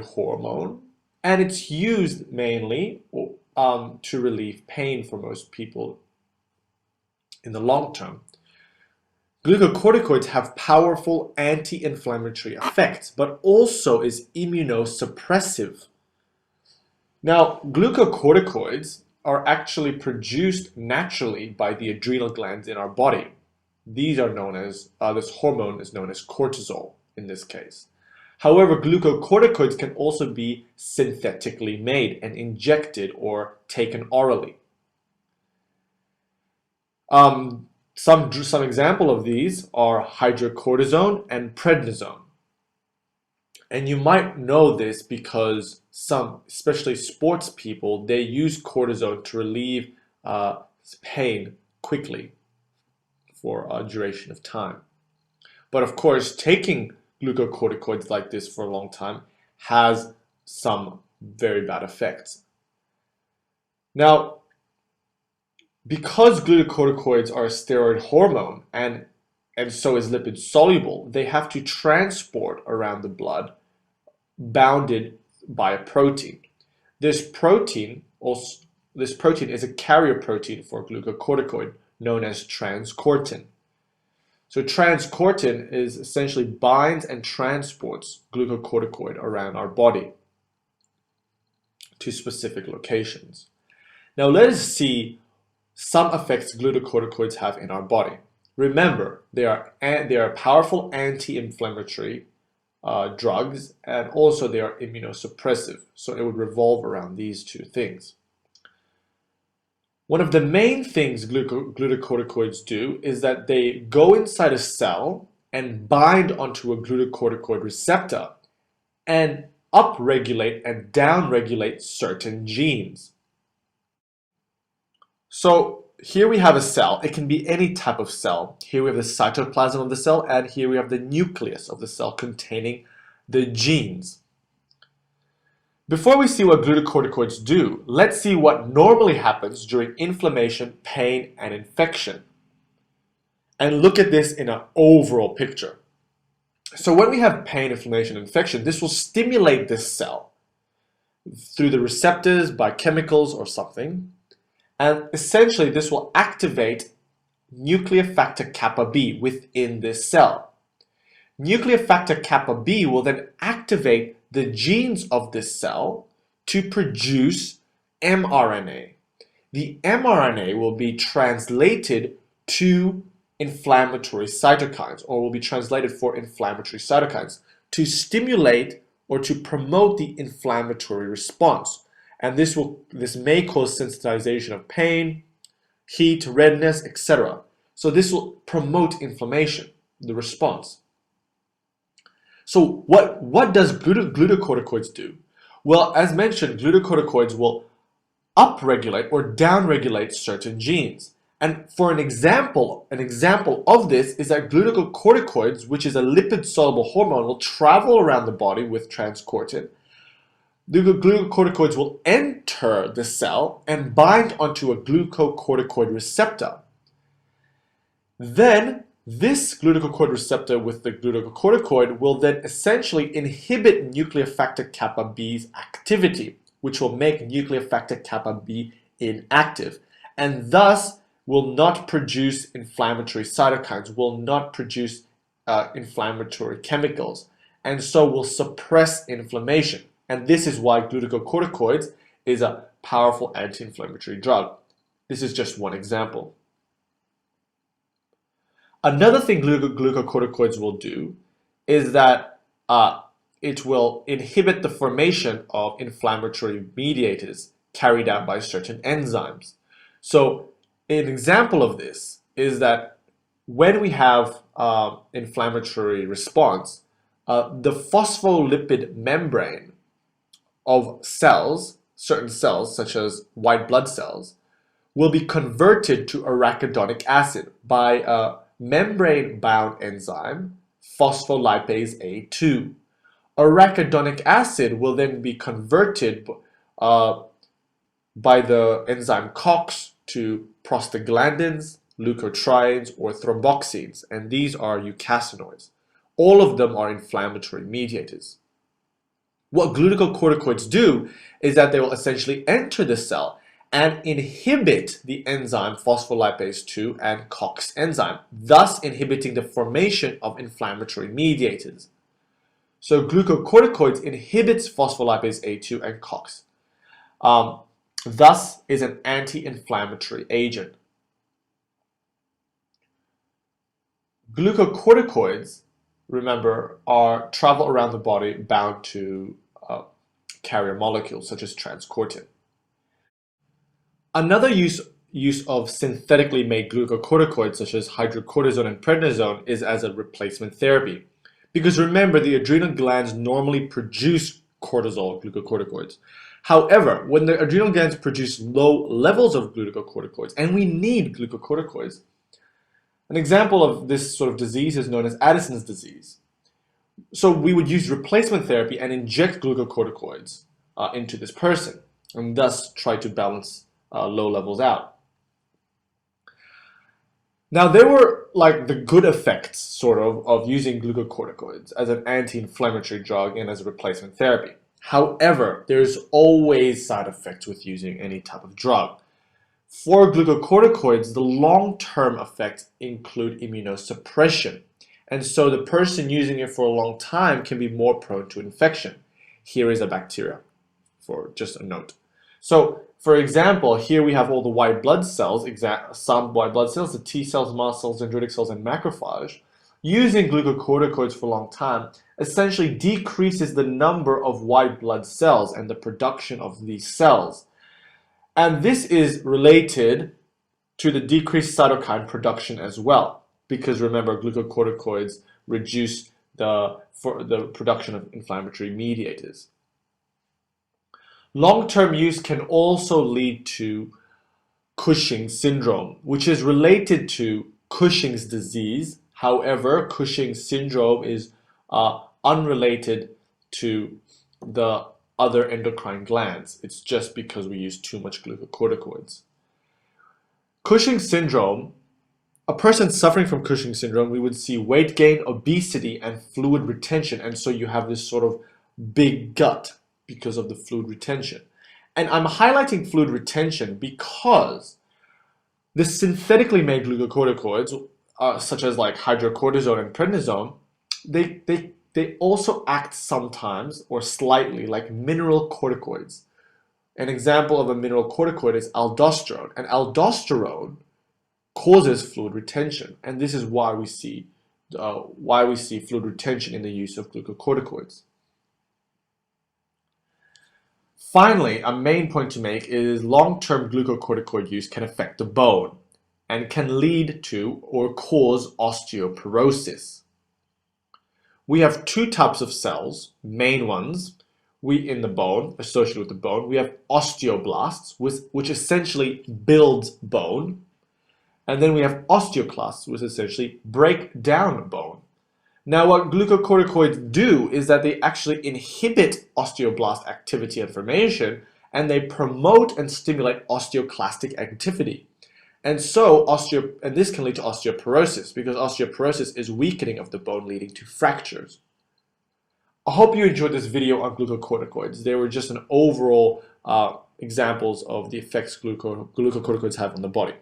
hormone, and it's used mainly to relieve pain for most people in the long term. Glucocorticoids have powerful anti-inflammatory effects, but also is immunosuppressive. Now, glucocorticoids are actually produced naturally by the adrenal glands in our body. These are known as, this hormone is known as cortisol in this case. However, glucocorticoids can also be synthetically made and injected or taken orally. Some example of these are hydrocortisone and prednisone. And you might know this because some, especially sports people, they use cortisone to relieve pain quickly for a duration of time. But of course, taking glucocorticoids like this for a long time has some very bad effects. Now, because glucocorticoids are a steroid hormone and so is lipid soluble, they have to transport around the blood bounded by a protein. This protein is a carrier protein for glucocorticoid known as transcortin. So transcortin is essentially binds and transports glucocorticoid around our body to specific locations. Now let us see some effects glucocorticoids have in our body. Remember, they are powerful anti-inflammatory drugs, and also they are immunosuppressive. So it would revolve around these two things. One of the main things glucocorticoids do is that they go inside a cell and bind onto a glucocorticoid receptor and upregulate and downregulate certain genes. So here we have a cell. It can be any type of cell. Here we have the cytoplasm of the cell, and here we have the nucleus of the cell containing the genes. Before we see what glucocorticoids do, let's see what normally happens during inflammation, pain, and infection. And look at this in an overall picture. So when we have pain, inflammation, and infection, this will stimulate this cell through the receptors by chemicals or something. And essentially, this will activate nuclear factor kappa B within this cell. Nuclear factor kappa B will then activate the genes of this cell to produce mRNA. The mRNA will be translated to inflammatory cytokines, or will be translated for inflammatory cytokines to stimulate or to promote the inflammatory response. And this may cause sensitization of pain, heat, redness, etc. So this will promote inflammation, the response. So what does glucocorticoids do? Well, as mentioned, glucocorticoids will upregulate or downregulate certain genes. And for an example of this is that glucocorticoids, which is a lipid-soluble hormone, will travel around the body with transcortin. The glucocorticoids will enter the cell and bind onto a glucocorticoid receptor. Then this glucocorticoid receptor with the glucocorticoid will then essentially inhibit nuclear factor kappa B's activity, which will make nuclear factor kappa B inactive, and thus will not produce inflammatory cytokines, will not produce inflammatory chemicals, and so will suppress inflammation. And this is why glucocorticoids is a powerful anti-inflammatory drug. This is just one example. Another thing glucocorticoids will do is that it will inhibit the formation of inflammatory mediators carried out by certain enzymes. So an example of this is that when we have inflammatory response, the phospholipid membrane of cells, certain cells such as white blood cells, will be converted to arachidonic acid by a membrane-bound enzyme, phospholipase A2. Arachidonic acid will then be converted by the enzyme COX to prostaglandins, leukotrienes, or thromboxanes, and these are eicosanoids. All of them are inflammatory mediators. What glucocorticoids do is that they will essentially enter the cell and inhibit the enzyme phospholipase 2 and COX enzyme, thus inhibiting the formation of inflammatory mediators. So glucocorticoids inhibits phospholipase A2 and COX, thus is an anti-inflammatory agent. Glucocorticoids, remember, travel around the body bound to carrier molecules such as transcortin. Another use of synthetically made glucocorticoids such as hydrocortisone and prednisone is as a replacement therapy. Because remember, the adrenal glands normally produce cortisol, glucocorticoids. However, when the adrenal glands produce low levels of glucocorticoids, and we need glucocorticoids, an example of this sort of disease is known as Addison's disease. So we would use replacement therapy and inject glucocorticoids into this person, and thus try to balance low levels out. Now, there were like the good effects, sort of using glucocorticoids as an anti-inflammatory drug and as a replacement therapy. However, there's always side effects with using any type of drug. For glucocorticoids, the long-term effects include immunosuppression, and so the person using it for a long time can be more prone to infection. Here is a bacteria, for just a note. So, for example, here we have all the white blood cells, some white blood cells, the T cells, mast cells, dendritic cells, and macrophage. Using glucocorticoids for a long time essentially decreases the number of white blood cells and the production of these cells. And this is related to the decreased cytokine production as well, because remember, glucocorticoids reduce the production of inflammatory mediators. Long-term use can also lead to Cushing's syndrome, which is related to Cushing's disease. However, Cushing's syndrome is unrelated to the other endocrine glands. It's just because we use too much glucocorticoids. Cushing's syndrome, a person suffering from Cushing's syndrome, we would see weight gain, obesity, and fluid retention. And so you have this sort of big gut because of the fluid retention. And I'm highlighting fluid retention because the synthetically made glucocorticoids, such as like hydrocortisone and prednisone, they also act sometimes or slightly like mineral corticoids. An example of a mineral corticoid is aldosterone, and aldosterone causes fluid retention, and this is why we see fluid retention in the use of glucocorticoids. Finally, a main point to make is long-term glucocorticoid use can affect the bone and can lead to or cause osteoporosis. We have two types of cells, main ones, in the bone, associated with the bone. We have osteoblasts, which essentially builds bone. And then we have osteoclasts, which essentially break down bone. Now, what glucocorticoids do is that they actually inhibit osteoblast activity and formation, and they promote and stimulate osteoclastic activity. And so, this can lead to osteoporosis, because osteoporosis is weakening of the bone, leading to fractures. I hope you enjoyed this video on glucocorticoids. They were just an overall examples of the effects glucocorticoids have on the body.